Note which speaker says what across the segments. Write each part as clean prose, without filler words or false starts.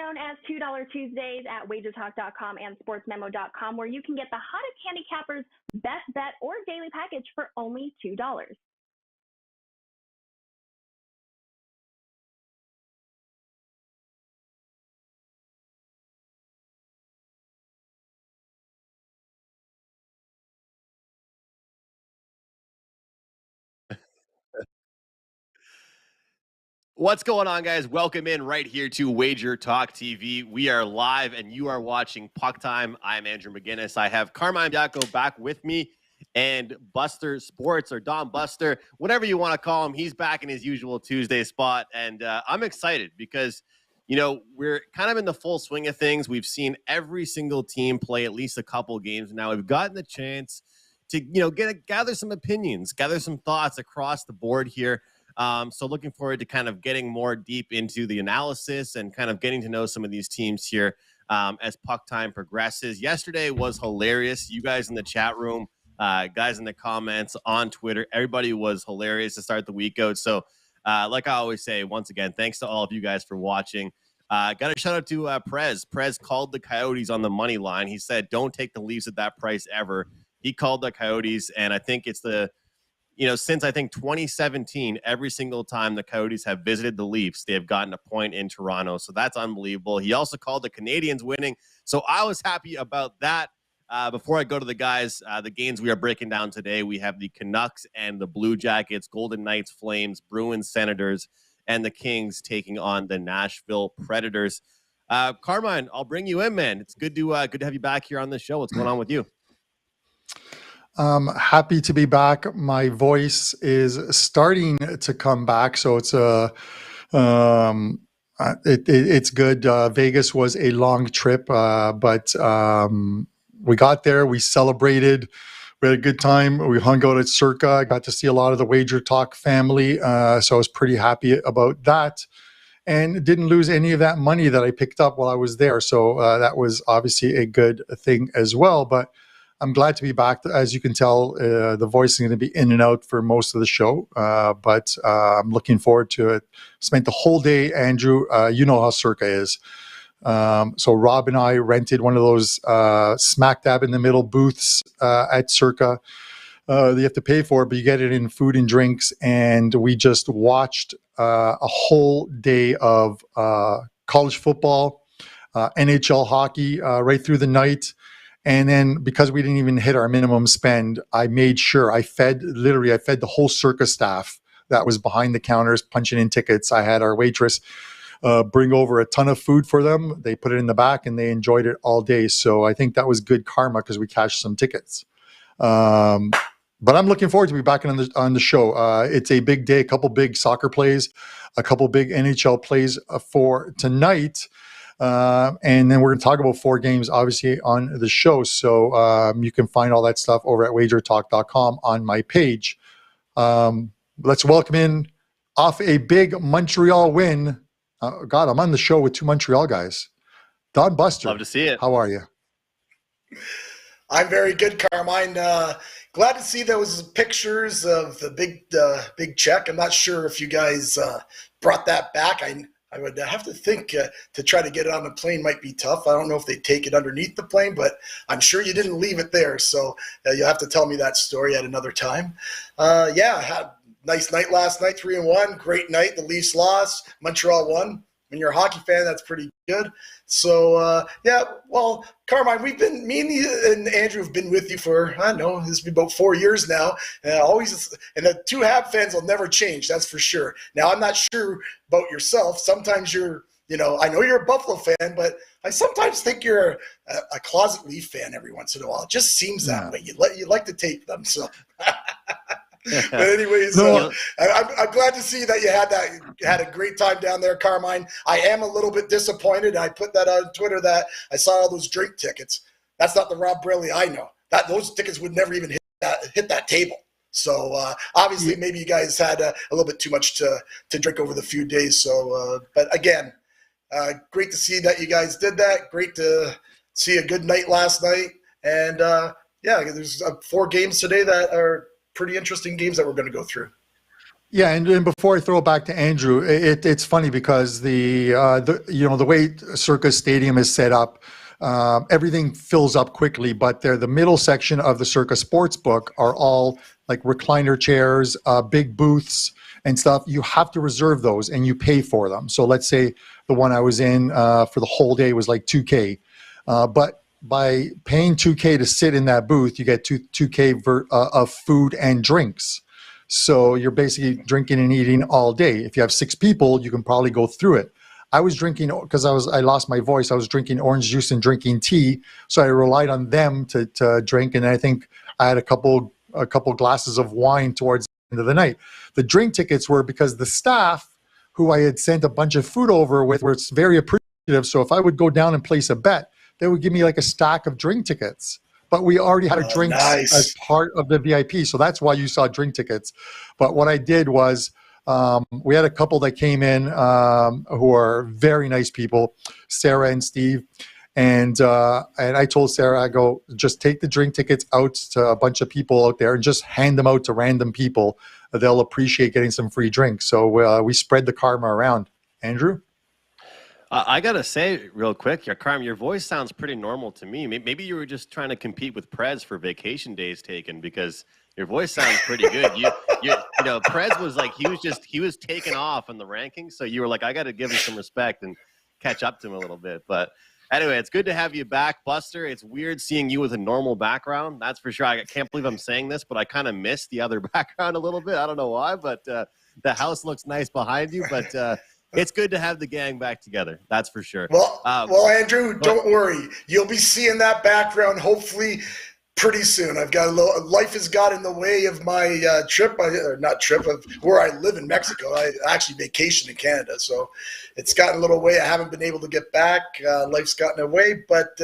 Speaker 1: known as $2 Tuesdays at wagertalk.com and sportsmemo.com, where you can get the hottest handicappers best bet or daily package for only $2.
Speaker 2: What's going on, guys? Welcome in right here to Wager Talk TV. We are live, and you are watching Puck Time. I'm Andrew McInnis. I have Carmine Bianco back with me, and Buster Sports, or Don Buster, whatever you want to call him. He's back in his usual Tuesday spot, and I'm excited because, you know, we're kind of in the full swing of things. We've seen every single team play at least a couple games now. We've gotten the chance to, you know, gather some opinions, gather some thoughts across the board here. So looking forward to kind of getting more deep into the analysis and kind of getting to know some of these teams here as Puck Time progresses. Yesterday was hilarious. You guys in the chat room, guys in the comments on Twitter, everybody was hilarious to start the week out. So like I always say, once again, thanks to all of you guys for watching. Got a shout out to Prez. Prez called the Coyotes on the money line. He said, don't take the Leafs at that price ever. He called the Coyotes, and I think it's since I think 2017, every single time the Coyotes have visited the Leafs, they have gotten a point in Toronto. So that's unbelievable. He also called the Canadiens winning. So I was happy about that. Before I go to the guys, the games we are breaking down today, we have the Canucks and the Blue Jackets, Golden Knights, Flames, Bruins, Senators, and the Kings taking on the Nashville Predators. Carmine, I'll bring you in, man. It's good to have you back here on the show. What's going on with you?
Speaker 3: Happy to be back. My voice is starting to come back, so it's it's good. Vegas was a long trip, but we got there. We celebrated. We had a good time. We hung out at Circa. I got to see a lot of the Wager Talk family, so I was pretty happy about that. And didn't lose any of that money that I picked up while I was there. So that was obviously a good thing as well. But I'm glad to be back. As you can tell, the voice is going to be in and out for most of the show, but I'm looking forward to it. Spent the whole day, Andrew. You know how Circa is. So Rob and I rented one of those smack dab in the middle booths at Circa. You have to pay for it, but you get it in food and drinks. And we just watched a whole day of college football, NHL hockey right through the night. And then because we didn't even hit our minimum spend, I made sure I fed the whole Circa staff that was behind the counters punching in tickets. I had our waitress bring over a ton of food for them. They put it in the back and they enjoyed it all day. So I think that was good karma because we cashed some tickets. But I'm looking forward to be back on the show. It's a big day, a couple big soccer plays, a couple big NHL plays for tonight. And then we're going to talk about 4 games, obviously, on the show. So you can find all that stuff over at wagertalk.com on my page. Let's welcome in off a big Montreal win. God, I'm on the show with 2 Montreal guys. Don Buster.
Speaker 2: Love to see it.
Speaker 3: How are you?
Speaker 4: I'm very good, Carmine. Glad to see those pictures of the big check. I'm not sure if you guys brought that back. I would have to think to try to get it on the plane might be tough. I don't know if they take it underneath the plane, but I'm sure you didn't leave it there. So you'll have to tell me that story at another time. I had a nice night last night, 3-1. Great night. The Leafs lost. Montreal won. When you're a hockey fan, that's pretty good. So, well, Carmine, me and Andrew have been with you for, I don't know, this has been about 4 years now. And the 2 Hab fans will never change, that's for sure. Now, I'm not sure about yourself. Sometimes I know you're a Buffalo fan, but I sometimes think you're a closet Leaf fan every once in a while. It just seems that way. You like to tape them, so... But anyways, I'm glad to see that you had a great time down there, Carmine. I am a little bit disappointed. I put that on Twitter that I saw all those drink tickets. That's not the Rob Braley I know. Those tickets would never even hit that table. So obviously, maybe you guys had a little bit too much to drink over the few days. So, but again, great to see that you guys did that. Great to see a good night last night. And there's 4 games today that are pretty interesting games that we're going to go through.
Speaker 3: Yeah, and before I throw it back to Andrew, it's funny because the way Circus Stadium is set up, everything fills up quickly. But the middle section of the Circus Sportsbook are all like recliner chairs, big booths and stuff. You have to reserve those, and you pay for them. So let's say the one I was in for the whole day was like $2K, but by paying $2K to sit in that booth, you get $2K of food and drinks. So you're basically drinking and eating all day. If you have 6 people, you can probably go through it. I was drinking because I lost my voice. I was drinking orange juice and drinking tea, so I relied on them to drink. And I think I had a couple glasses of wine towards the end of the night. The drink tickets were because the staff, who I had sent a bunch of food over with, were very appreciative. So if I would go down and place a bet, they would give me like a stack of drink tickets. But we already had drinks as part of the VIP, so that's why you saw drink tickets. But what I did was we had a couple that came in who are very nice people, Sarah and Steve, and I told Sarah, I go, just take the drink tickets out to a bunch of people out there and just hand them out to random people. They'll appreciate getting some free drinks. So we spread the karma around. Andrew?
Speaker 2: I got to say real quick, Carmine, your voice sounds pretty normal to me. Maybe you were just trying to compete with Prez for vacation days taken, because your voice sounds pretty good. You know, Prez was like, he was taking off in the rankings. So you were like, I got to give him some respect and catch up to him a little bit. But anyway, it's good to have you back, Buster. It's weird seeing you with a normal background. That's for sure. I can't believe I'm saying this, but I kind of miss the other background a little bit. I don't know why, but the house looks nice behind you. But it's good to have the gang back together. That's for sure.
Speaker 4: Well, Andrew, don't worry. You'll be seeing that background hopefully pretty soon. I've got life has got in the way of my of where I live in Mexico. I actually vacation in Canada, so it's gotten a little way. I haven't been able to get back. Life's gotten away, but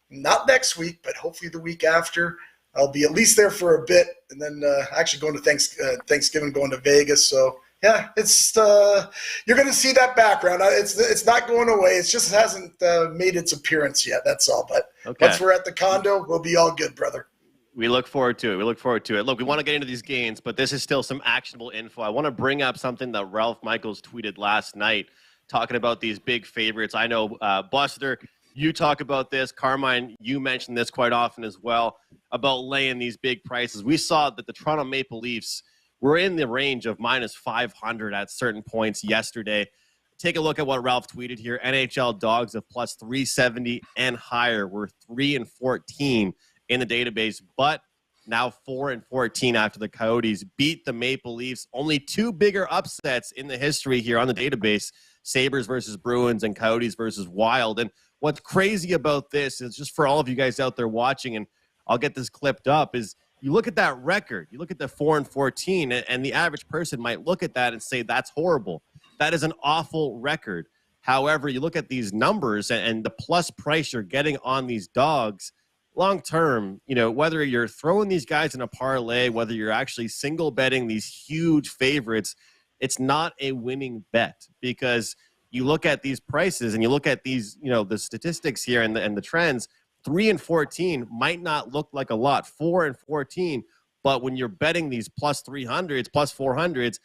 Speaker 4: not next week, but hopefully the week after. I'll be at least there for a bit, and then actually going to Thanksgiving, going to Vegas. So. Yeah, it's you're going to see that background. It's not going away. It just hasn't made its appearance yet. That's all. But once we're at the condo, we'll be all good, brother.
Speaker 2: We look forward to it. Look, we want to get into these games, but this is still some actionable info. I want to bring up something that Ralph Michaels tweeted last night, talking about these big favorites. I know, Buster, you talk about this. Carmine, you mentioned this quite often as well, about laying these big prices. We saw that the Toronto Maple Leafs were in the range of minus 500 at certain points yesterday. Take a look at what Ralph tweeted here. NHL dogs of plus 370 and higher were 3-14 in the database, but now 4-14 after the Coyotes beat the Maple Leafs. Only 2 bigger upsets in the history here on the database: Sabres versus Bruins and Coyotes versus Wild. And what's crazy about this is, just for all of you guys out there watching, and I'll get this clipped up, is you look at that record, you look at the 4-14, and the average person might look at that and say, that's horrible. That is an awful record. However, you look at these numbers and the plus price you're getting on these dogs, long term, you know, whether you're throwing these guys in a parlay, whether you're actually single betting these huge favorites, it's not a winning bet, because you look at these prices and you look at these, you know, the statistics here and the trends. 3-14 might not look like a lot, 4-14, but when you're betting these plus 300s, plus 400s,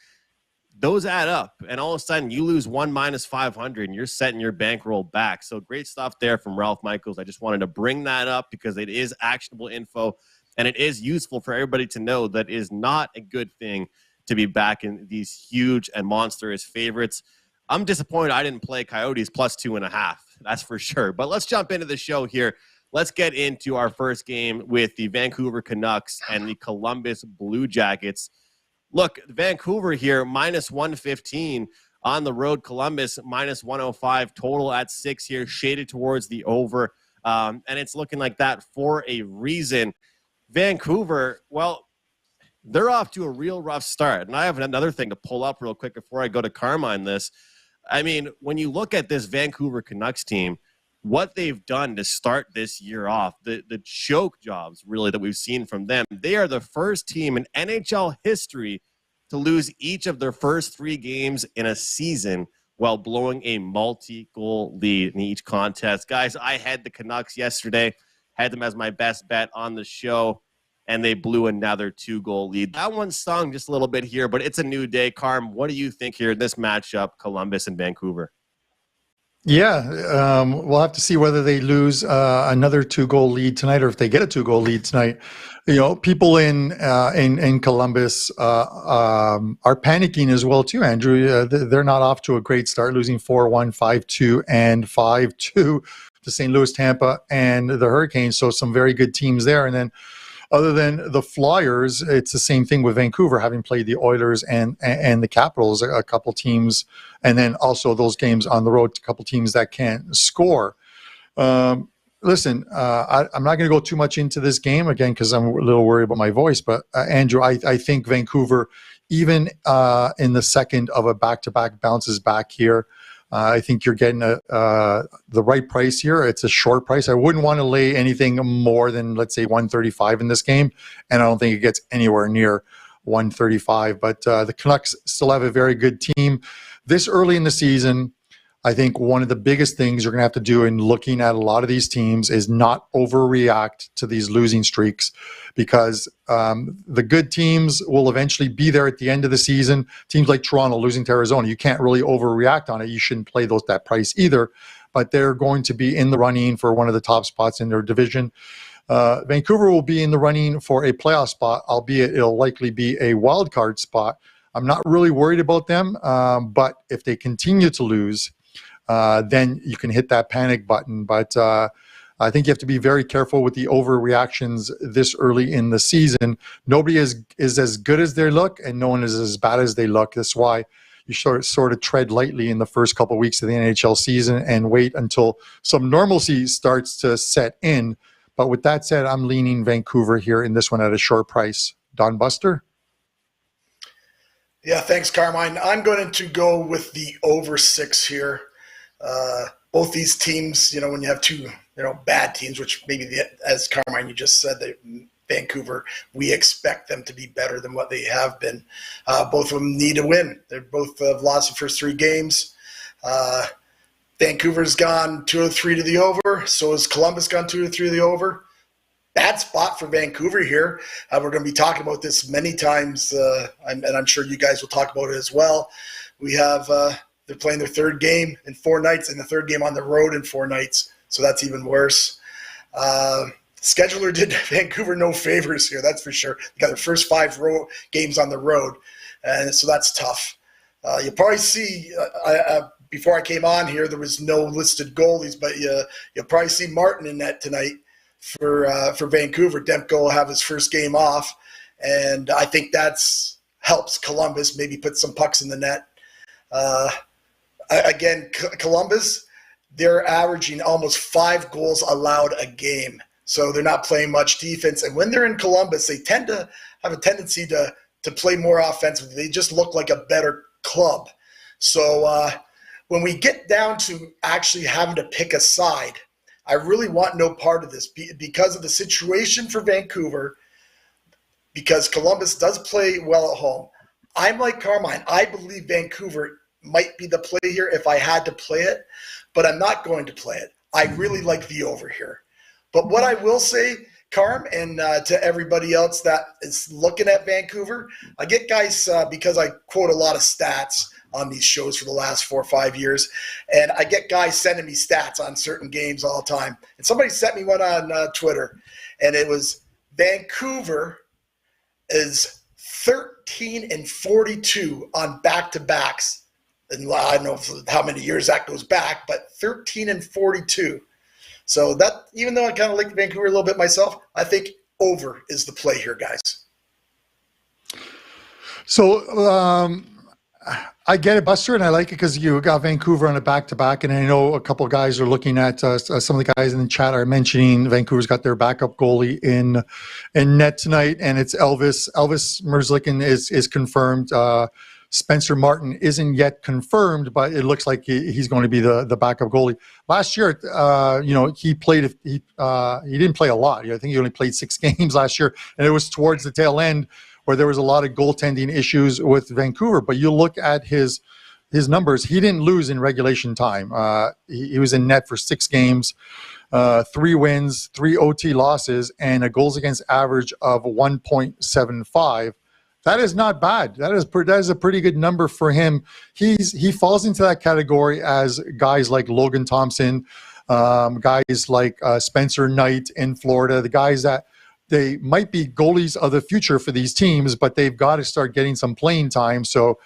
Speaker 2: those add up, and all of a sudden you lose one minus 500 and you're setting your bankroll back. So great stuff there from Ralph Michaels. I just wanted to bring that up because it is actionable info, and it is useful for everybody to know that it is not a good thing to be back in these huge and monstrous favorites. I'm disappointed I didn't play Coyotes plus 2.5. That's for sure. But let's jump into the show here. Let's get into our first game with the Vancouver Canucks and the Columbus Blue Jackets. Look, Vancouver here, minus 115 on the road. Columbus, minus 105, total at 6 here, shaded towards the over. And it's looking like that for a reason. Vancouver, well, they're off to a real rough start. And I have another thing to pull up real quick before I go to Carmine this. I mean, when you look at this Vancouver Canucks team, what they've done to start this year off, the choke jobs really that we've seen from them. They are the first team in NHL history to lose each of their first 3 games in a season while blowing a multi-goal lead in each contest. Guys, I had the Canucks yesterday, had them as my best bet on the show, and they blew another 2-goal lead. That one stung just a little bit here, but it's a new day. Carm, what do you think here in this matchup, Columbus and Vancouver?
Speaker 3: Yeah, we'll have to see whether they lose another 2-goal lead tonight, or if they get a 2-goal lead tonight. You know, people in Columbus are panicking as well too. Andrew, they're not off to a great start, losing 4-1, 5-2, and 5-2 to St. Louis, Tampa, and the Hurricanes. So some very good teams there. And then, other than the Flyers, it's the same thing with Vancouver, having played the Oilers and the Capitals, a couple teams, and then also those games on the road, a couple teams that can't score. Listen, I'm not going to go too much into this game again because I'm a little worried about my voice. But Andrew, I think Vancouver, even in the second of a back-to-back, bounces back here. I think you're getting the right price here. It's a short price. I wouldn't want to lay anything more than, let's say, 135 in this game, and I don't think it gets anywhere near 135. But the Canucks still have a very good team. This early in the season, I think one of the biggest things you're going to have to do in looking at a lot of these teams is not overreact to these losing streaks, because the good teams will eventually be there at the end of the season. Teams like Toronto losing to Arizona, you can't really overreact on it. You shouldn't play that price either, but they're going to be in the running for one of the top spots in their division. Vancouver will be in the running for a playoff spot, albeit it'll likely be a wild card spot. I'm not really worried about them, but if they continue to lose, then you can hit that panic button. But I think you have to be very careful with the overreactions this early in the season. Nobody is as good as they look, and no one is as bad as they look. That's why you sort of tread lightly in the first couple of weeks of the NHL season and wait until some normalcy starts to set in. But with that said, I'm leaning Vancouver here in this one at a short price. Don Buster?
Speaker 4: Yeah, thanks, Carmine. I'm going to go with the over 6 here. Both these teams, when you have two, bad teams, which maybe as Carmine, you just said, that Vancouver, we expect them to be better than what they have been. Both of them need a win. They're both have lost the first 3 games. Vancouver's gone 2 or 3 to the over. So has Columbus gone 2 or 3 to the over. Bad spot for Vancouver here. We're going to be talking about this many times, and I'm sure you guys will talk about it as well. We have they're playing their 3rd game in 4 nights, and the 3rd game on the road in 4 nights. So that's even worse. Scheduler did Vancouver no favors here, that's for sure. They got their first 5 games on the road, and so that's tough. You'll probably see, before I came on here, there was no listed goalies, but you'll probably see Martin in net tonight for Vancouver. Demko will have his first game off, and I think that's helps Columbus maybe put some pucks in the net. Again, Columbus, they're averaging almost 5 goals allowed a game. So they're not playing much defense. And when they're in Columbus, they tend to have a tendency to play more offensively. They just look like a better club. So when we get down to actually having to pick a side, I really want no part of this because of the situation for Vancouver, because Columbus does play well at home. I'm like Carmine. I believe Vancouver might be the play here if I had to play it, but I'm not going to play it. I really like the over here. But what I will say, Carm, and to everybody else that is looking at Vancouver, I get guys, because I quote a lot of stats on these shows for the last 4 or 5 years, and I get guys sending me stats on certain games all the time. And somebody sent me one on Twitter, and it was Vancouver is 13-42 on back-to-backs. And I don't know how many years that goes back, but 13-42. So that, even though I kind of like Vancouver a little bit myself, I think over is the play here, guys.
Speaker 3: So I get it, Buster, and I like it because you got Vancouver on a back-to-back, and I know a couple of guys are looking at some of the guys in the chat are mentioning Vancouver's got their backup goalie in net tonight, and it's Elvis. Elvis Merzlikins is confirmed. Spencer Martin isn't yet confirmed, but it looks like he's going to be the backup goalie. Last year, he played. He didn't play a lot. I think he only played 6 games last year, and it was towards the tail end where there was a lot of goaltending issues with Vancouver. But you look at his his numbers, he didn't lose in regulation time. He was in net for 6 games, 3 wins, 3 OT losses, and a goals against average of 1.75. That is not bad. That is a pretty good number for him. He falls into that category as guys like Logan Thompson, guys like Spencer Knight in Florida, the guys that they might be goalies of the future for these teams, but they've got to start getting some playing time. So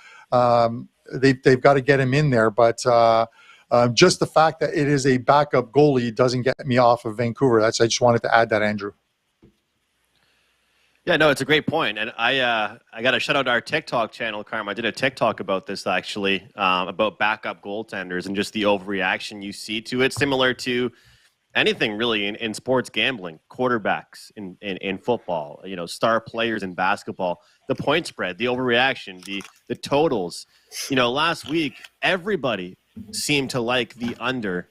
Speaker 3: they've got to get him in there. But just the fact that it is a backup goalie doesn't get me off of Vancouver. I just wanted to add that, Andrew.
Speaker 2: Yeah, no, it's a great point. And I got to shout out our TikTok channel, Carmine. I did a TikTok about this, actually, about backup goaltenders and just the overreaction you see to it, similar to anything really in sports gambling, quarterbacks in football, star players in basketball, the point spread, the overreaction, the totals. Last week, everybody seemed to like the under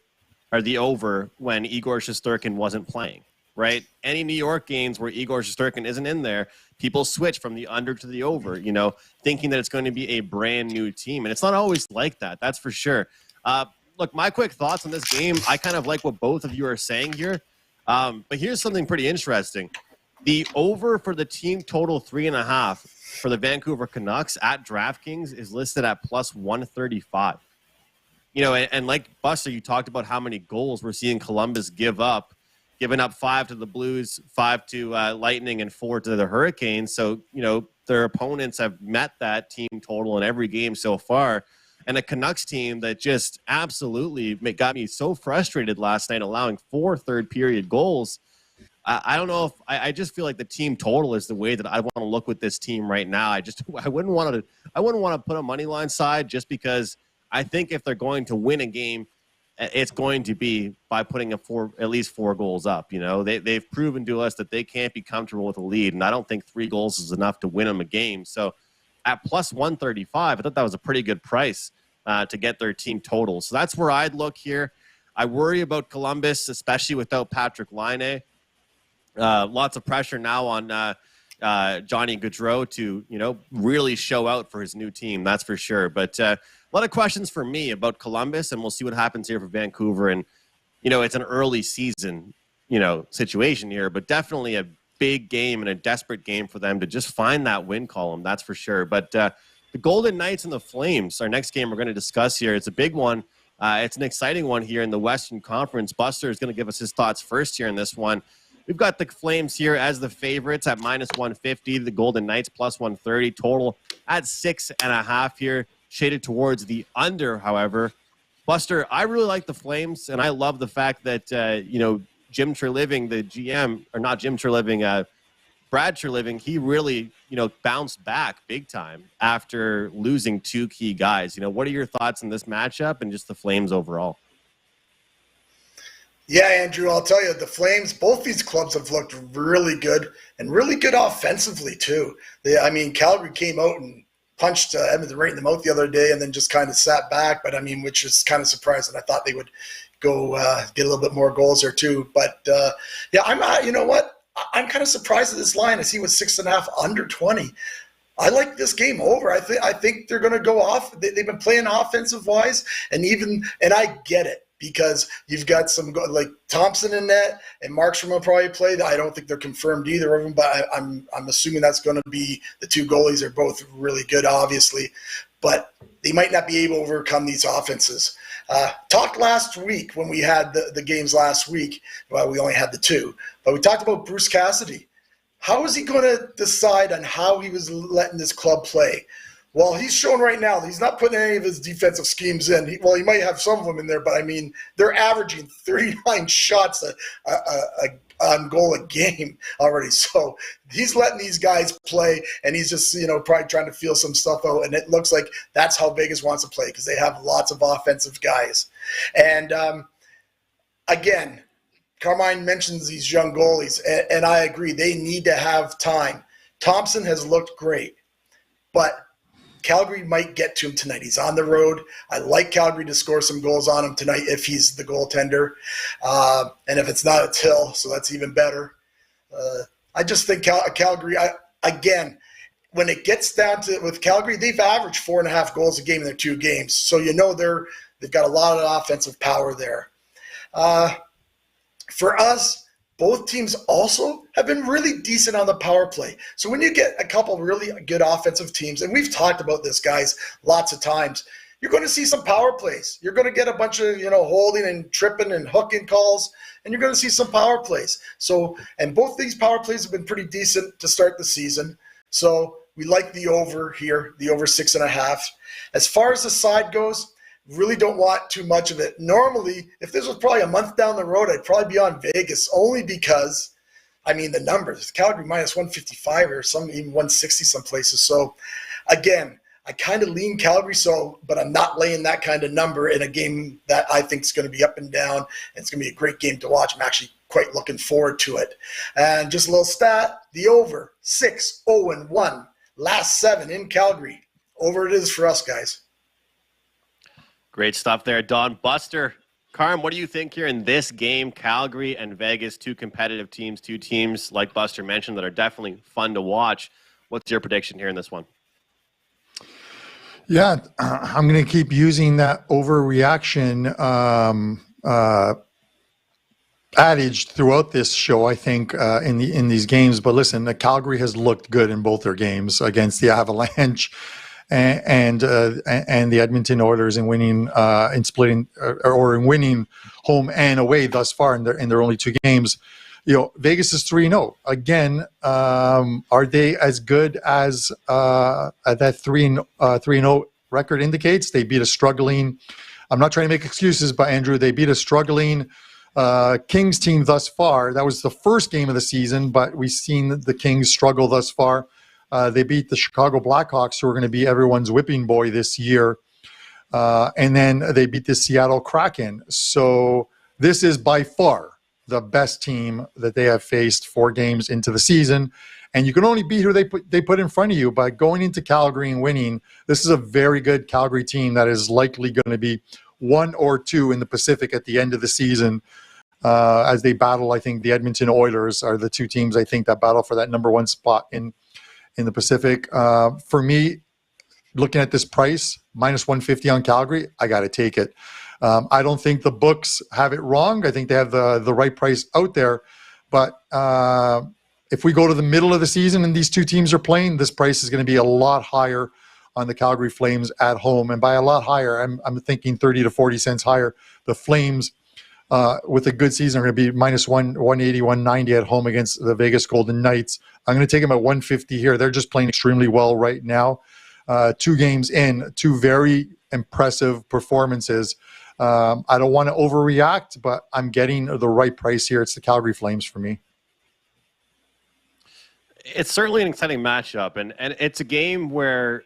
Speaker 2: or the over when Igor Shesterkin wasn't playing. Right? Any New York games where Igor Shesterkin isn't in there, people switch from the under to the over, thinking that it's going to be a brand new team. And it's not always like that. That's for sure. Look, my quick thoughts on this game, I kind of like what both of you are saying here. But here's something pretty interesting. The over for the team total 3.5 for the Vancouver Canucks at DraftKings is listed at plus 135. And like Buster, you talked about how many goals we're seeing Columbus giving up 5 to the Blues, 5 to Lightning, and 4 to the Hurricanes. So, their opponents have met that team total in every game so far. And a Canucks team that just absolutely got me so frustrated last night, allowing 4 third-period goals. I don't know if I just feel like the team total is the way that I want to look with this team right now. I wouldn't want to put a money line side just because I think if they're going to win a game, it's going to be by putting at least 4 goals up. They've proven to us that they can't be comfortable with a lead, and I don't think 3 goals is enough to win them a game. So at plus 135, I thought that was a pretty good price to get their team total. So that's where I'd look here. I worry about Columbus, especially without Patrick Laine. Lots of pressure now on Johnny Gaudreau to really show out for his new team. That's for sure. But a lot of questions for me about Columbus, and we'll see what happens here for Vancouver. And, it's an early season, situation here, but definitely a big game and a desperate game for them to just find that win column. That's for sure. But the Golden Knights and the Flames, our next game we're going to discuss here. It's a big one. It's an exciting one here in the Western Conference. Buster is going to give us his thoughts first here in this one. We've got the Flames here as the favorites at minus 150. The Golden Knights plus 130. Total at 6.5 here. Shaded towards the under, however. Buster, I really like the Flames, and I love the fact that, Jim Treliving, the GM, or not Jim Treliving, Brad Treliving, he really, bounced back big time after losing 2 key guys. What are your thoughts on this matchup and just the Flames overall?
Speaker 4: Yeah, Andrew, I'll tell you, the Flames, both these clubs have looked really good and really good offensively, too. Calgary came out and punched Edmonton right in the mouth the other day and then just kind of sat back, but which is kind of surprising. I thought they would go get a little bit more goals there too. But you know what? I'm kind of surprised at this line. I see it was 6.5 under 20. I like this game over. I think they're going to go off. They've been playing offensive wise, and I get it because you've got some like Thompson in net and Markstrom will probably play. I don't think they're confirmed either of them, but I'm assuming that's going to be the 2 goalies. Are both really good, obviously, but they might not be able to overcome these offenses. Talked last week when we had the games last week. Well, we only had the 2, but we talked about Bruce Cassidy. How is he going to decide on how he was letting this club play? Well, he's showing right now that he's not putting any of his defensive schemes in. He might have some of them in there, but they're averaging 39 shots on goal a game already. So he's letting these guys play, and he's just, probably trying to feel some stuff out. And it looks like that's how Vegas wants to play because they have lots of offensive guys. And again, Carmine mentions these young goalies, and I agree. They need to have time. Thompson has looked great, but Calgary might get to him tonight. He's on the road. I like Calgary to score some goals on him tonight if he's the goaltender. And if it's not, it's Hill, so that's even better. I just think Calgary, again, when it gets down to with Calgary, they've averaged 4.5 goals a game in their 2 games. So they've got a lot of offensive power there. For us, both teams also have been really decent on the power play. So when you get a couple really good offensive teams, and we've talked about this, guys, lots of times, you're going to see some power plays. You're going to get a bunch of, holding and tripping and hooking calls, and you're going to see some power plays. So, and both these power plays have been pretty decent to start the season. So we like the over here, the over 6.5. As far as the side goes, really don't want too much of it. Normally, if this was probably a month down the road, I'd probably be on Vegas, only because, the numbers. Calgary minus 155 or some even 160 some places. So, again, I kind of lean Calgary, but I'm not laying that kind of number in a game that I think is going to be up and down. And it's going to be a great game to watch. I'm actually quite looking forward to it. And just a little stat, the over, 6-0-1. Last 7 in Calgary. Over it is for us, guys.
Speaker 2: Great stuff there, Don. Buster, Carm, what do you think here in this game? Calgary and Vegas, 2 competitive teams, 2 teams, like Buster mentioned, that are definitely fun to watch. What's your prediction here in this one?
Speaker 3: Yeah, I'm going to keep using that overreaction adage throughout this show, I think, in these games. But listen, Calgary has looked good in both their games against the Avalanche and the Edmonton Oilers in winning in splitting or in winning home and away thus far in their only 2 games. Vegas is 3-0 again. Are they as good as that 3-0 record indicates? They beat a struggling. I'm not trying to make excuses, but Andrew, they beat a struggling Kings team thus far. That was the first game of the season, but we've seen the Kings struggle thus far. They beat the Chicago Blackhawks, who are going to be everyone's whipping boy this year. And then they beat the Seattle Kraken. So this is by far the best team that they have faced 4 games into the season. And you can only beat who they put in front of you. By going into Calgary and winning, this is a very good Calgary team that is likely going to be 1 or 2 in the Pacific at the end of the season. As they battle, I think the Edmonton Oilers are the 2 teams, I think, that battle for that number 1 spot in the Pacific. For me, looking at this price, minus 150 on Calgary, I got to take it. I don't think the books have it wrong. I think they have the right price out there. But if we go to the middle of the season and these 2 teams are playing, this price is going to be a lot higher on the Calgary Flames at home. And by a lot higher, I'm thinking 30 to 40 cents higher. The Flames, with a good season, are going to be minus 180, 190 at home against the Vegas Golden Knights. I'm going to take them at 150 here. They're just playing extremely well right now. 2 games in, 2 very impressive performances. I don't want to overreact, but I'm getting the right price here. It's the Calgary Flames for me.
Speaker 2: It's certainly an exciting matchup, and it's a game where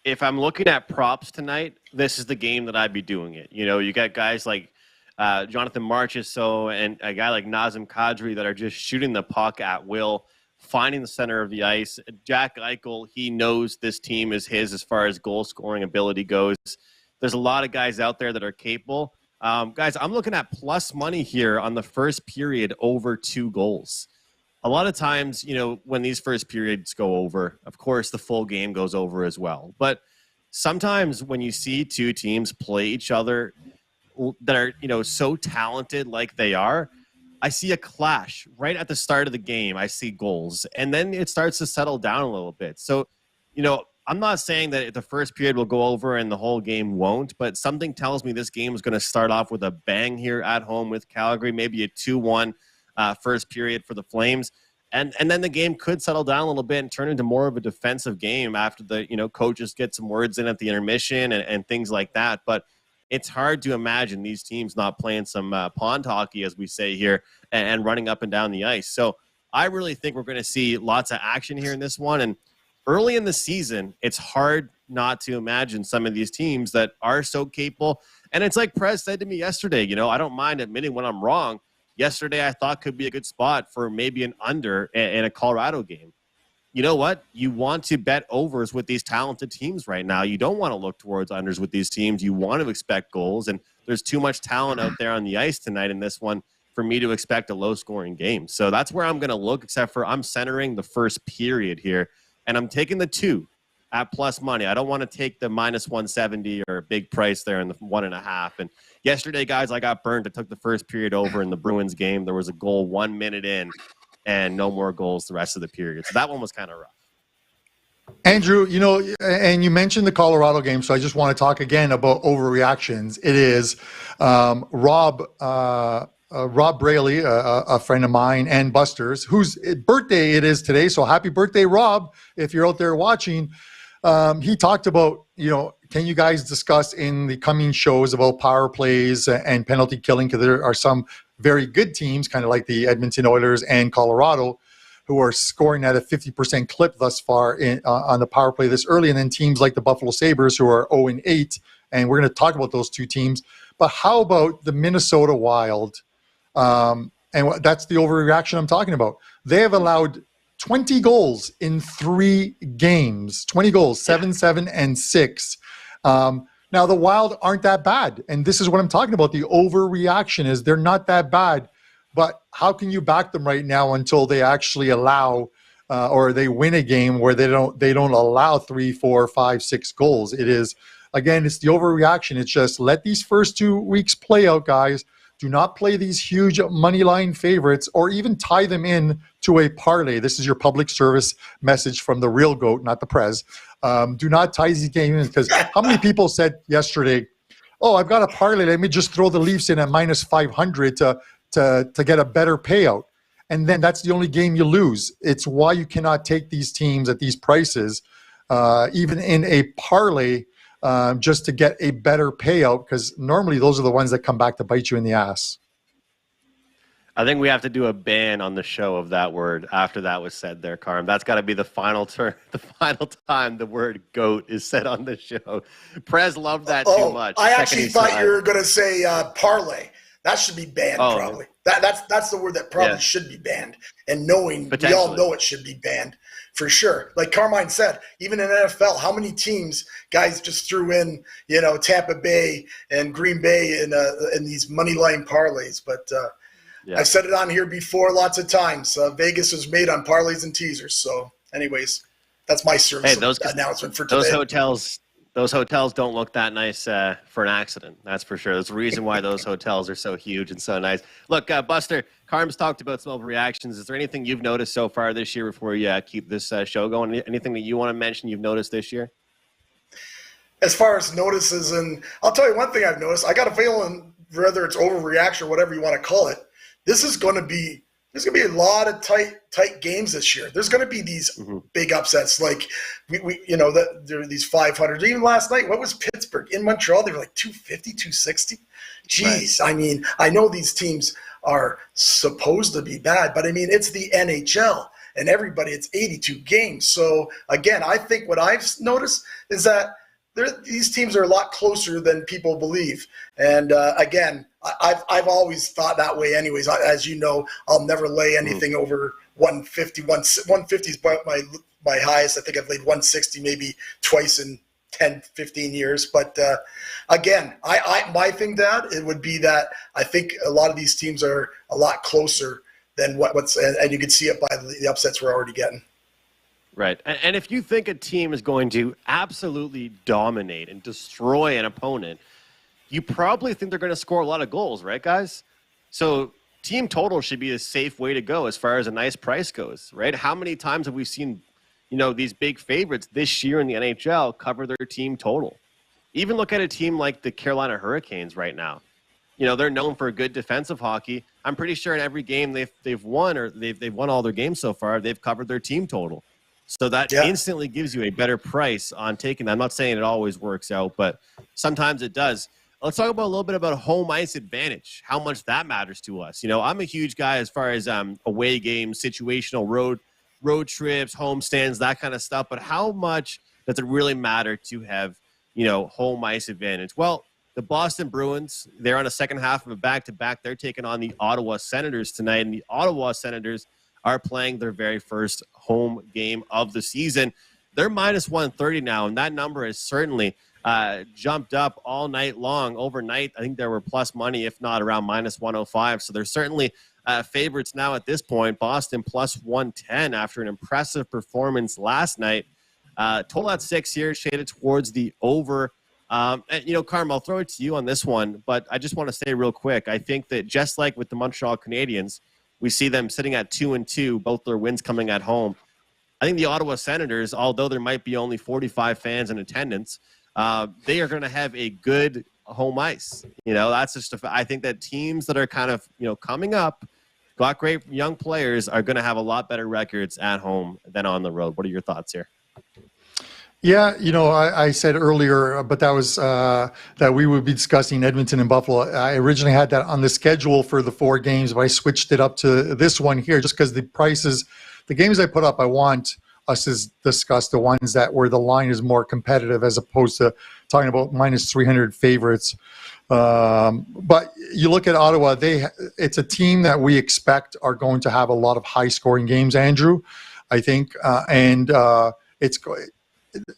Speaker 2: if I'm looking at props tonight, this is the game that I'd be doing it. You got guys like Jonathan Marchessault and a guy like Nazem Kadri that are just shooting the puck at will, finding the center of the ice. Jack Eichel, he knows this team is his as far as goal-scoring ability goes. There's a lot of guys out there that are capable. Guys, I'm looking at plus money here on the first period over 2 goals. A lot of times, when these first periods go over, of course, the full game goes over as well. But sometimes when you see 2 teams play each other that are, so talented like they are, I see a clash right at the start of the game. I see goals, and then it starts to settle down a little bit. So, I'm not saying that the first period will go over and the whole game won't, but something tells me this game is going to start off with a bang here at home with Calgary, maybe a 2-1 first period for the Flames. And then the game could settle down a little bit and turn into more of a defensive game after the, coaches get some words in at the intermission and things like that. But it's hard to imagine these teams not playing some pond hockey, as we say here, and running up and down the ice. So I really think we're going to see lots of action here in this one. And early in the season, it's hard not to imagine some of these teams that are so capable. And it's like Prez said to me yesterday, I don't mind admitting when I'm wrong. Yesterday, I thought could be a good spot for maybe an under in a Colorado game. You know what? You want to bet overs with these talented teams right now. You don't want to look towards unders with these teams. You want to expect goals, and there's too much talent out there on the ice tonight in this one for me to expect a low-scoring game. So that's where I'm going to look, except for I'm centering the first period here. and I'm taking the 2 at plus money. I don't want to take the minus 170 or a big price there in the 1.5. And yesterday, guys, I got burned. I took the first period over in the Bruins game. There was a goal 1 minute in and no more goals the rest of the period. So that one was kind of rough.
Speaker 3: Andrew, and you mentioned the Colorado game, so I just want to talk again about overreactions. It is Rob Braley, a friend of mine, and Buster's, whose birthday it is today. So happy birthday, Rob, if you're out there watching. He talked about, can you guys discuss in the coming shows about power plays and penalty killing? Because there are some very good teams, kind of like the Edmonton Oilers and Colorado, who are scoring at a 50% clip thus far on the power play this early. And then teams like the Buffalo Sabres, who are 0-8. And we're going to talk about those two teams. But how about the Minnesota Wild? And that's the overreaction I'm talking about. They have allowed 20 goals in 3 games, 20 goals, 7, 7, and 6. Now, the Wild aren't that bad. And this is what I'm talking about. The overreaction is they're not that bad. But how can you back them right now until they actually allow or they win a game where they don't allow 3, 4, 5, 6 goals? It is, again, it's the overreaction. It's just let these first 2 weeks play out, guys. Do not play these huge money line favorites or even tie them in to a parlay. This is your public service message from the real GOAT, not the Prez. Do not tie these games in, because how many people said yesterday, oh, I've got a parlay, let me just throw the Leafs in at minus 500 to get a better payout. And then that's the only game you lose. It's why you cannot take these teams at these prices, even in a parlay, just to get a better payout, because normally those are the ones that come back to bite you in the ass.
Speaker 2: I think we have to do a ban on the show of that word after that was said there, Carm. That's got to be the final time the word GOAT is said on the show. Prez loved that too much.
Speaker 4: I actually thought you were going to say parlay. That should be banned, probably. That's the word that probably should be banned. And knowing, we all know it should be banned for sure. Like Carmine said, even in NFL, how many teams guys just threw in, Tampa Bay and Green Bay in these money line parlays. But I've said it on here before lots of times. Vegas was made on parlays and teasers. So, anyways, that's my service announcement for today.
Speaker 2: Those hotels don't look that nice for an accident. That's for sure. There's a reason why those hotels are so huge and so nice. Look, Buster, Carm's talked about some overreactions. Is there anything you've noticed so far this year before you keep this show going? Anything that you want to mention you've noticed this year?
Speaker 4: As far as notices, and I'll tell you one thing I've noticed. I got a feeling, whether it's overreaction or whatever you want to call it, there's going to be a lot of tight games this year. There's going to be these big upsets, like there are these 500. Even last night, what was Pittsburgh in Montreal? They were like 250, 260. Jeez, right. I mean, I know these teams are supposed to be bad, but I mean, it's the NHL, and it's 82 games. So again, I think what I've noticed is that these teams are a lot closer than people believe. And again, I've always thought that way anyways. As you know, I'll never lay anything over 150. 150 is my highest. I think I've laid 160 maybe twice in 10, 15 years. But again, my thing, Dad, it would be that I think a lot of these teams are a lot closer than what's, and you can see it by the upsets we're already getting.
Speaker 2: Right. And if you think a team is going to absolutely dominate and destroy an opponent, you probably think they're going to score a lot of goals, right, guys? So team total should be a safe way to go as far as a nice price goes, right? How many times have we seen, these big favorites this year in the NHL cover their team total? Even look at a team like the Carolina Hurricanes right now. They're known for good defensive hockey. I'm pretty sure in every game they've won, or they've won all their games so far, they've covered their team total. So that instantly gives you a better price on taking that. I'm not saying it always works out, but sometimes it does. Let's talk about a little bit about home ice advantage, how much that matters to us. I'm a huge guy as far as away games, situational road trips, home stands, that kind of stuff. But how much does it really matter to have, home ice advantage? Well, the Boston Bruins, they're on a second half of a back-to-back. They're taking on the Ottawa Senators tonight, and the Ottawa Senators are playing their very first home game of the season. They're minus 130 now, and that number has certainly jumped up all night long. Overnight, I think there were plus money, if not around minus 105. So they're certainly favorites now at this point. Boston plus 110 after an impressive performance last night. Total at 6 here, shaded towards the over. And, Carm, I'll throw it to you on this one, but I just want to say real quick, I think that just like with the Montreal Canadiens, we see them sitting at 2-2, both their wins coming at home. I think the Ottawa Senators, although there might be only 45 fans in attendance, they are going to have a good home ice. That's just I think that teams that are kind of, coming up, got great young players, are going to have a lot better records at home than on the road. What are your thoughts here?
Speaker 3: Yeah, I said earlier, but that was that we would be discussing Edmonton and Buffalo. I originally had that on the schedule for the 4 games, but I switched it up to this one here just because the prices, the games I put up, I want us to discuss the ones where the line is more competitive as opposed to talking about minus 300 favorites. But you look at Ottawa, it's a team that we expect are going to have a lot of high-scoring games, Andrew, I think, and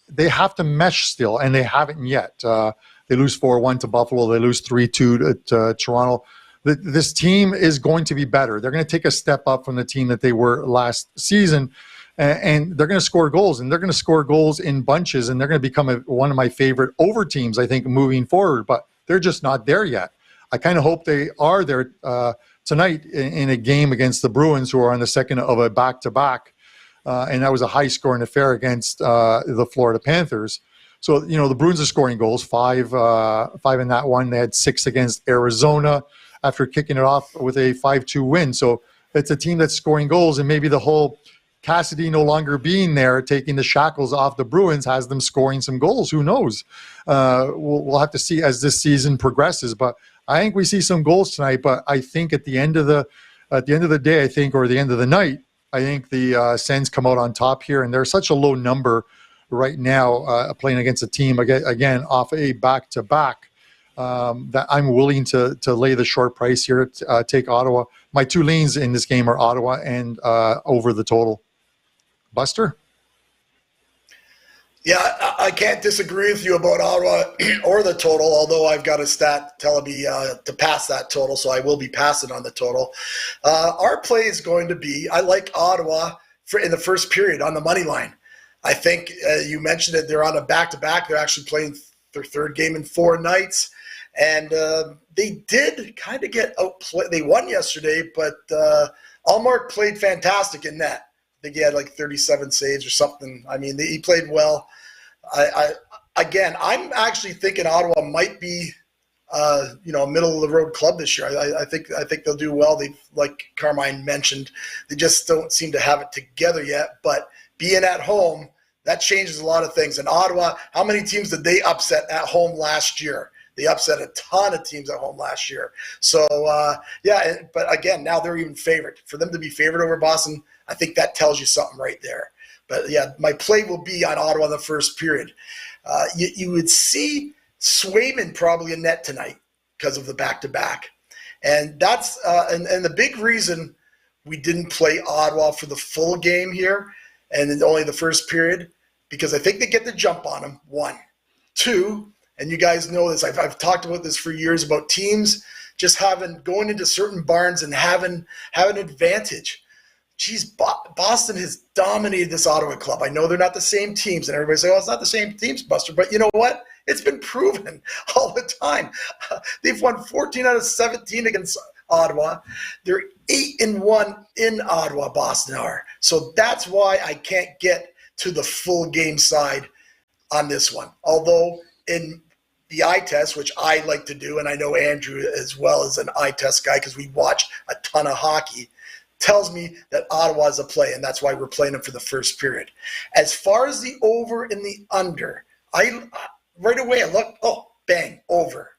Speaker 3: they have to mesh still, and they haven't yet. They lose 4-1 to Buffalo. They lose 3-2 to Toronto. This team is going to be better. They're going to take a step up from the team that they were last season, and they're going to score goals, and they're going to score goals in bunches, and they're going to become one of my favorite over teams, I think, moving forward. But they're just not there yet. I kind of hope they are there tonight in a game against the Bruins, who are on the second of a back-to-back. And that was a high-scoring affair against the Florida Panthers. So, the Bruins are scoring goals, five in that one. They had 6 against Arizona after kicking it off with a 5-2 win. So it's a team that's scoring goals, and maybe the whole Cassidy no longer being there, taking the shackles off the Bruins, has them scoring some goals. Who knows? We'll have to see as this season progresses. But I think we see some goals tonight. But I think at the end of the day, or the end of the night, I think the Sens come out on top here, and they're such a low number right now playing against a team, again, off a back-to-back, that I'm willing to lay the short price here, take Ottawa. My 2 leans in this game are Ottawa and over the total. Buster?
Speaker 4: Yeah, I can't disagree with you about Ottawa or the total, although I've got a stat telling me to pass that total, so I will be passing on the total. Our play is going to be, I like Ottawa in the first period on the money line. I think you mentioned it, they're on a back-to-back. They're actually playing their 3rd game in 4 nights, and they did kind of get outplayed. They won yesterday, but Allmark played fantastic in net. I think he had like 37 saves or something. I mean, he played well. I'm actually thinking Ottawa might be, a middle of the road club this year. I think they'll do well. They, like Carmine mentioned, they just don't seem to have it together yet. But being at home, that changes a lot of things. And Ottawa, how many teams did they upset at home last year? They upset a ton of teams at home last year. So, but again, now they're even favored. For them to be favored over Boston, I think that tells you something right there. But, yeah, my play will be on Ottawa in the first period. You would see Swayman probably in net tonight because of the back-to-back. And that's and the big reason we didn't play Ottawa for the full game here and only the first period, because I think they get the jump on them, 1. 2, and you guys know this, I've talked about this for years, about teams just going into certain barns and having an advantage. Geez, Boston has dominated this Ottawa club. I know they're not the same teams, and everybody says, it's not the same teams, Buster. But you know what? It's been proven all the time. They've won 14 out of 17 against Ottawa. They're 8-1 in Ottawa, Boston are. So that's why I can't get to the full game side on this one. Although in the eye test, which I like to do, and I know Andrew as well is an eye test guy because we watch a ton of hockey, tells me that Ottawa is a play, and that's why we're playing them for the first period. As far as the over and the under, right away I look, bang, over.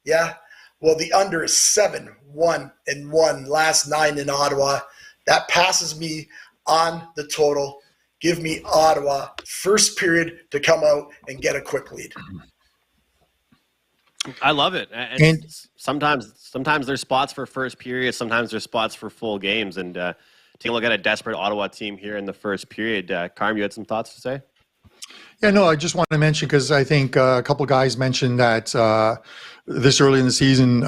Speaker 4: Yeah, well, the under is 7-1-1 last 9 in Ottawa. That passes me on the total. Give me Ottawa first period to come out and get a quick lead.
Speaker 2: I love it. And sometimes there's spots for first period. Sometimes there's spots for full games. And take a look at a desperate Ottawa team here in the first period. Carm, you had some thoughts to say?
Speaker 3: Yeah, no, I just want to mention, because I think a couple guys mentioned that this early in the season,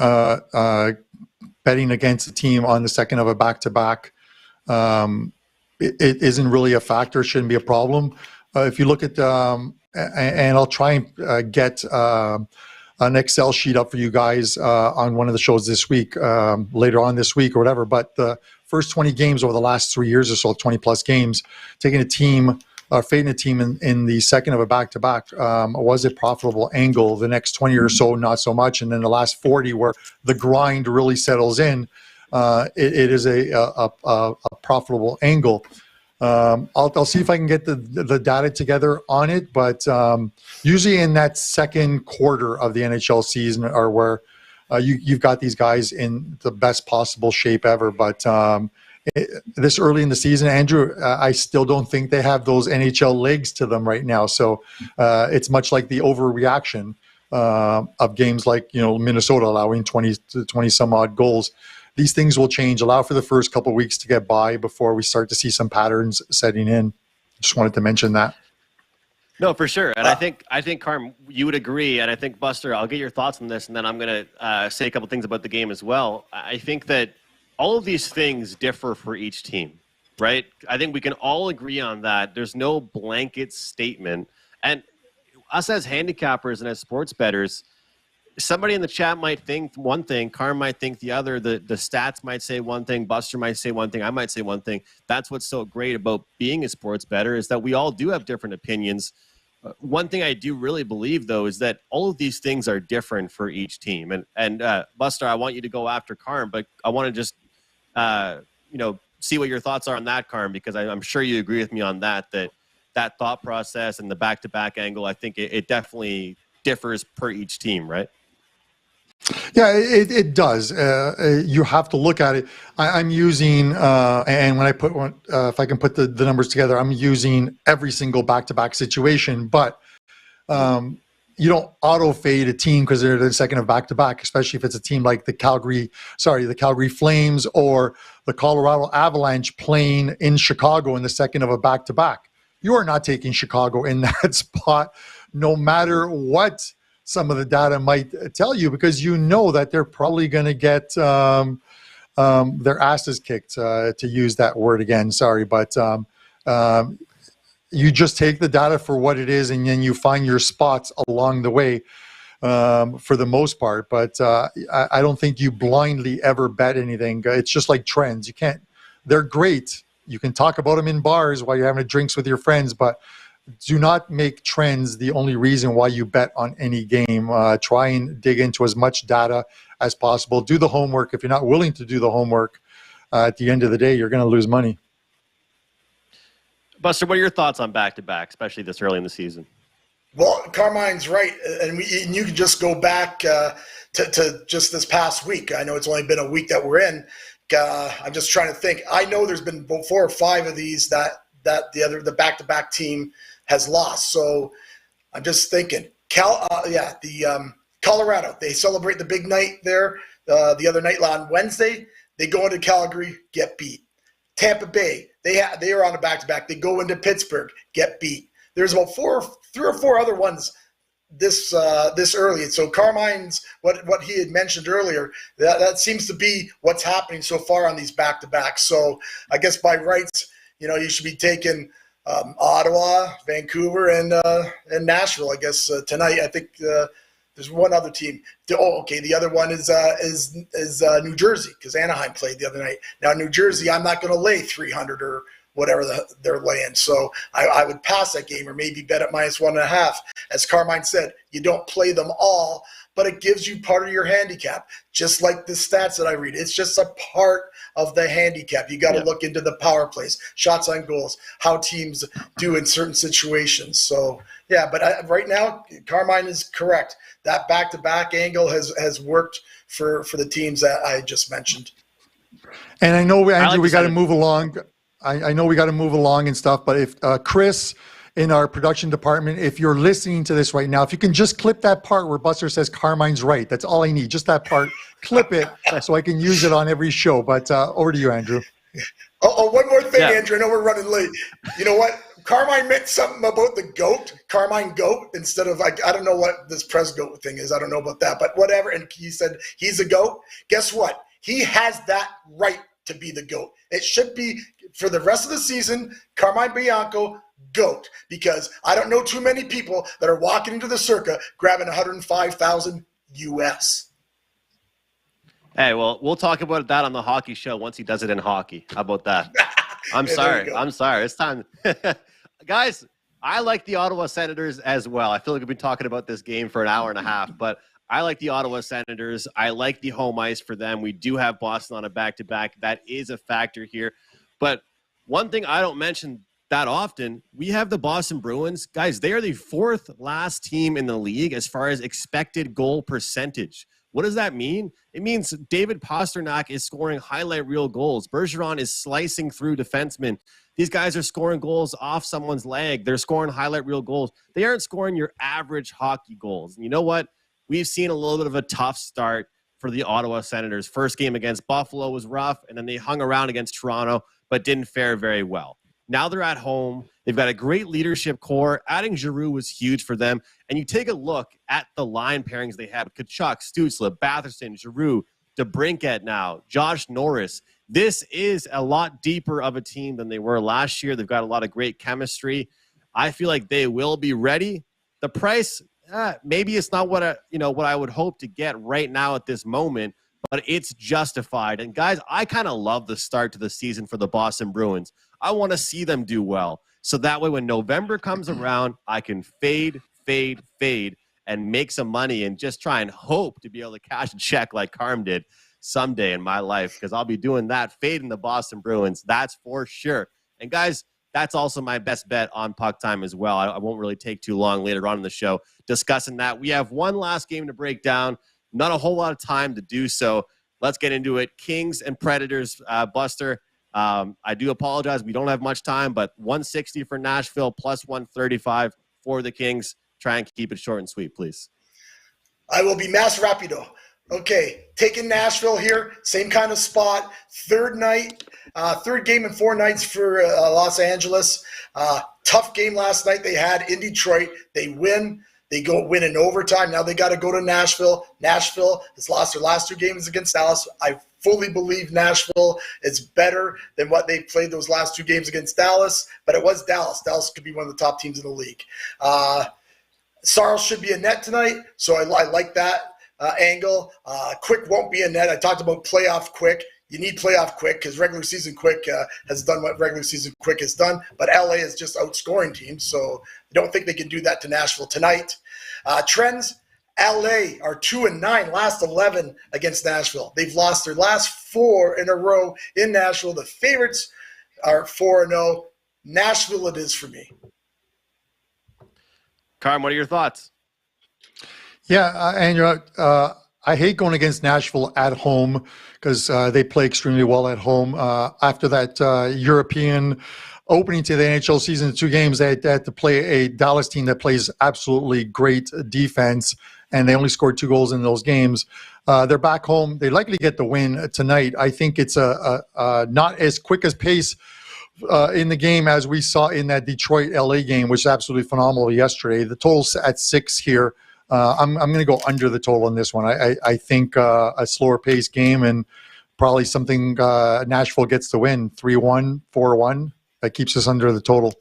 Speaker 3: betting against a team on the second of a back-to-back, it isn't really a factor. Shouldn't be a problem. If you look at, and I'll try and get an Excel sheet up for you guys on one of the shows this week, later on this week or whatever. But the first 20 games over the last 3 years or so, 20 plus games, taking a team, fading a team in the second of a back-to-back was a profitable angle. The next 20 or so, not so much. And then the last 40 where the grind really settles in, it is a profitable angle. I'll see if I can get the data together on it, but usually in that second quarter of the NHL season are where you've got these guys in the best possible shape ever. But this early in the season, Andrew, I still don't think they have those NHL legs to them right now. So it's much like the overreaction of games like, Minnesota allowing 20 some odd goals. These things will change. Allow for the first couple of weeks to get by before we start to see some patterns setting in. Just wanted to mention that.
Speaker 2: No, for sure. And I think Carm, you would agree. And I think, Buster, I'll get your thoughts on this, and then I'm going to say a couple things about the game as well. I think that all of these things differ for each team, right? I think we can all agree on that. There's no blanket statement. And us as handicappers and as sports bettors, somebody in the chat might think one thing, Carm might think the other, the stats might say one thing, Buster might say one thing, I might say one thing. That's what's so great about being a sports bettor, is that we all do have different opinions. One thing I do really believe, though, is that all of these things are different for each team. And Buster, I want you to go after Carm, but I want to just see what your thoughts are on that, Carm, because I'm sure you agree with me on that thought process and the back-to-back angle. I think it definitely differs per each team, right?
Speaker 3: Yeah, it does. You have to look at it. I'm using, and when I put one, if I can put the numbers together, I'm using every single back-to-back situation. But you don't auto fade a team because they're the second of back-to-back, especially if it's a team like the Calgary Flames or the Colorado Avalanche playing in Chicago in the second of a back-to-back. You are not taking Chicago in that spot, no matter what some of the data might tell you, because you know that they're probably going to get their asses kicked, to use that word again. Sorry, but you just take the data for what it is, and then you find your spots along the way, for the most part. But I don't think you blindly ever bet anything. It's just like trends. You can't. They're great. You can talk about them in bars while you're having drinks with your friends, but do not make trends the only reason why you bet on any game. Try and dig into as much data as possible. Do the homework. If you're not willing to do the homework, at the end of the day, you're going to lose money.
Speaker 2: Buster, what are your thoughts on back-to-back, especially this early in the season?
Speaker 4: Well, Carmine's right, and you can just go back to just this past week. I know it's only been a week that we're in. I'm just trying to think. I know there's been 4 or 5 of these that the back-to-back team has lost. So I'm just thinking, Colorado, they celebrate the big night there the other night on Wednesday. They go into Calgary, get beat. Tampa Bay, they are on a back-to-back. They go into Pittsburgh, get beat. There's about 3 or 4 other ones this early. And so Carmine's what he had mentioned earlier, that seems to be what's happening so far on these back-to-backs. So I guess by rights, you should be taking Ottawa, Vancouver, and Nashville. I guess tonight. I think there's one other team. The other one is New Jersey, because Anaheim played the other night. Now New Jersey, I'm not going to lay 300 or whatever they're laying. So I would pass that game, or maybe bet at -1.5. As Carmine said, you don't play them all, but it gives you part of your handicap. Just like the stats that I read, it's just a part of the handicap. You got to look into the power plays, shots on goals, how teams do in certain situations. So but right now, Carmine is correct. That back-to-back angle has worked for the teams that I just mentioned.
Speaker 3: And I know, Andrew, we got to move along. I know we got to move along and stuff, but if Chris in our production department, if you're listening to this right now, if you can just clip that part where Buster says Carmine's right. That's all I need. Just that part. Clip it so I can use it on every show. But over to you, Andrew.
Speaker 4: Oh, one more thing, Andrew. I know we're running late. You know what? Carmine meant something about the goat, Carmine goat, instead of I don't know what this press goat thing is. I don't know about that, but whatever. And he said he's a goat. Guess what? He has that right to be the GOAT. It should be, for the rest of the season, Carmine Bianco, GOAT, because I don't know too many people that are walking into the Circa grabbing 105,000 US.
Speaker 2: Hey, well, we'll talk about that on the hockey show once he does it in hockey. How about that? I'm sorry. It's time. Guys, I like the Ottawa Senators as well. I feel like we've been talking about this game for an hour and a half, but I like the Ottawa Senators. I like the home ice for them. We do have Boston on a back-to-back. That is a factor here. But one thing I don't mention that often, we have the Boston Bruins. Guys, they are the fourth last team in the league as far as expected goal percentage. What does that mean? It means David Pastrnak is scoring highlight reel goals. Bergeron is slicing through defensemen. These guys are scoring goals off someone's leg. They're scoring highlight reel goals. They aren't scoring your average hockey goals. And you know what? We've seen a little bit of a tough start for the Ottawa Senators. First game against Buffalo was rough, and then they hung around against Toronto, but didn't fare very well. Now they're at home. They've got a great leadership core. Adding Giroux was huge for them. And you take a look at the line pairings they have. Tkachuk, Stützle, Batherson, Giroux, DeBrincat now, Josh Norris. This is a lot deeper of a team than they were last year. They've got a lot of great chemistry. I feel like they will be ready. The price, maybe it's not what I would hope to get right now at this moment, but it's justified. And guys, I kind of love the start to the season for the Boston Bruins. I want to see them do well. So that way when November comes around, I can fade, and make some money and just try and hope to be able to cash a check like Carm did someday in my life, because I'll be doing that, fading the Boston Bruins. That's for sure. And guys, that's also my best bet on Puck Time as well. I won't really take too long later on in the show discussing that. We have one last game to break down. Not a whole lot of time to do so. Let's get into it. Kings and Predators, Buster. I do apologize. We don't have much time, but 160 for Nashville plus 135 for the Kings. Try and keep it short and sweet, please.
Speaker 4: I will be más rapido. Okay, taking Nashville here, same kind of spot. Third game in 4 nights for Los Angeles. Tough game last night they had in Detroit. They win. They go win in overtime. Now they got to go to Nashville. Nashville has lost their last 2 games against Dallas. I fully believe Nashville is better than what they played those last 2 games against Dallas, but it was Dallas. Dallas could be one of the top teams in the league. Sarles should be a net tonight, so I like that angle. Quick won't be a net. I talked about playoff Quick. You need playoff Quick because regular season Quick has done what regular season Quick has done, but LA is just outscoring teams, so I don't think they can do that to Nashville tonight. Trends, LA are 2-9, last 11 against Nashville. They've lost their last 4 in a row in Nashville. The favorites are 4-0. Nashville it is for me.
Speaker 2: Carm, what are your thoughts?
Speaker 3: Yeah, Andrew, I hate going against Nashville at home because they play extremely well at home. After that European opening to the NHL season, 2 games, they had to play a Dallas team that plays absolutely great defense, and they only scored 2 goals in those games. They're back home. They likely get the win tonight. I think it's a not as quick as pace in the game as we saw in that Detroit-LA game, which is absolutely phenomenal yesterday. The total's at 6 here. I'm going to go under the total in this one. I think a slower paced game and probably something Nashville gets to win 3-1, 4-1. That keeps us under the total.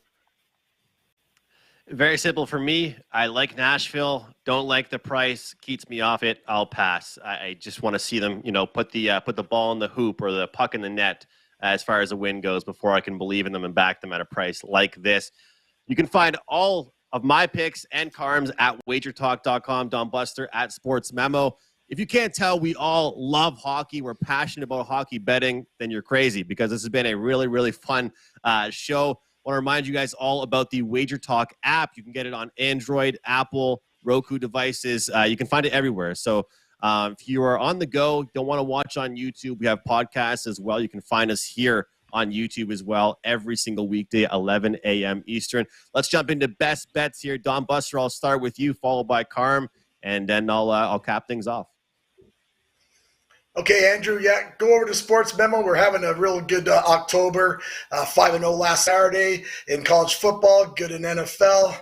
Speaker 2: Very simple for me. I like Nashville. Don't like the price. Keeps me off it. I'll pass. I just want to see them, put the ball in the hoop or the puck in the net as far as a win goes before I can believe in them and back them at a price like this. You can find all of my picks and Carm's at wagertalk.com, Don Buster at Sports Memo. If you can't tell, we all love hockey. We're passionate about hockey betting. Then you're crazy, because this has been a really, really fun show. I want to remind you guys all about the Wager Talk app. You can get it on Android, Apple, Roku devices. You can find it everywhere. So if you are on the go, don't want to watch on YouTube, we have podcasts as well. You can find us here on YouTube as well every single weekday, 11 a.m. Eastern. Let's jump into best bets here. Don Buster, I'll start with you, followed by Carm, and then I'll cap things off.
Speaker 4: Okay, Andrew, go over to Sports Memo. We're having a real good October, 5-0 last Saturday in college football, good in NFL.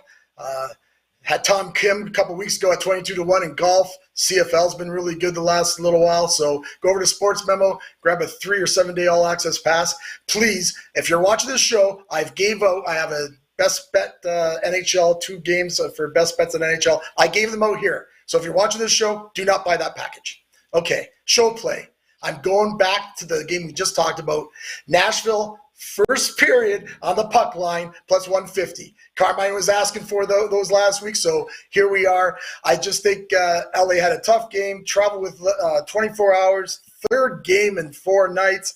Speaker 4: Had Tom Kim a couple weeks ago at 22-1 in golf. CFL's been really good the last little while. So go over to Sports Memo, grab a 3 or 7 day all access pass. Please, if you're watching this show, I have a best bet NHL, 2 games for best bets in NHL. I gave them out here. So if you're watching this show, do not buy that package. Okay, show play. I'm going back to the game we just talked about. Nashville, first period on the puck line, plus 150. Carmine was asking for those last week, so here we are. I just think LA had a tough game, traveled with 24 hours, third game in 4 nights.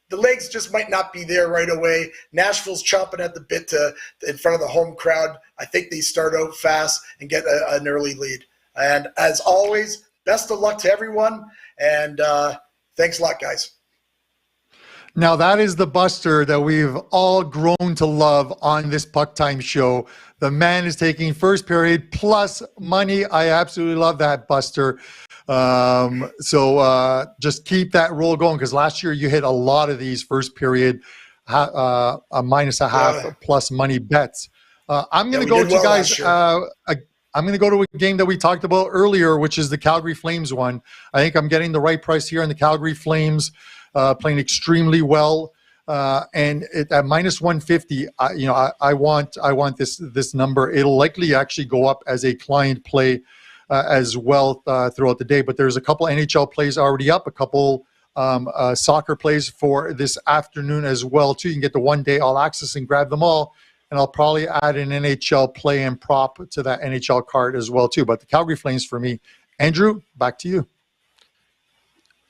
Speaker 4: The legs just might not be there right away. Nashville's chomping at the bit in front of the home crowd. I think they start out fast and get an early lead. And as always, best of luck to everyone, and thanks a lot, guys.
Speaker 3: Now, that is the Buster that we've all grown to love on this Puck Time show. The man is taking first period plus money. I absolutely love that, Buster. So just keep that roll going, because last year you hit a lot of these first period a minus a half plus money bets. I'm going to go to you guys. I'm going to go to a game that we talked about earlier, which is the Calgary Flames one. I think I'm getting the right price here on the Calgary Flames, playing extremely well. And at minus 150, I want this number. It'll likely actually go up as a client play as well throughout the day. But there's a couple NHL plays already up, a couple soccer plays for this afternoon as well too. You can get the 1 day all access and grab them all. And I'll probably add an NHL play and prop to that NHL card as well too. But the Calgary Flames for me. Andrew, back to you.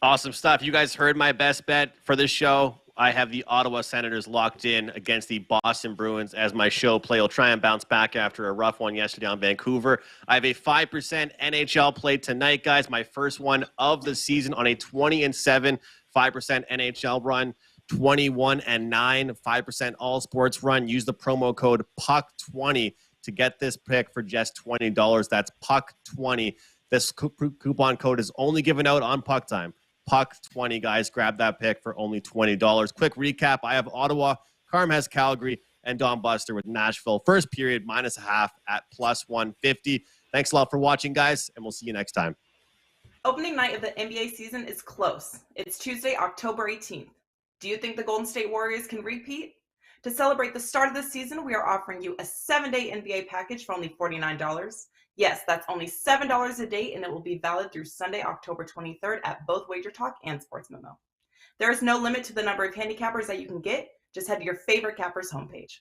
Speaker 2: Awesome stuff. You guys heard my best bet for this show. I have the Ottawa Senators locked in against the Boston Bruins as my show play. I'll try and bounce back after a rough one yesterday on Vancouver. I have a 5% NHL play tonight, guys. My first one of the season on a 20-7, 5% NHL run. 21-9, 5% all sports run. Use the promo code PUCK20 to get this pick for just $20. That's PUCK20. This coupon code is only given out on Puck Time. PUCK20, guys. Grab that pick for only $20. Quick recap. I have Ottawa, Carm has Calgary, and Don Buster with Nashville. First period, minus a half at plus 150. Thanks a lot for watching, guys, and we'll see you next time.
Speaker 5: Opening night of the NBA season is close. It's Tuesday, October 18th. Do you think the Golden State Warriors can repeat? To celebrate the start of the season, we are offering you a 7-day NBA package for only $49. Yes, that's only $7 a day, and it will be valid through Sunday, October 23rd at both Wager Talk and Sports Memo. There is no limit to the number of handicappers that you can get. Just head to your favorite capper's homepage.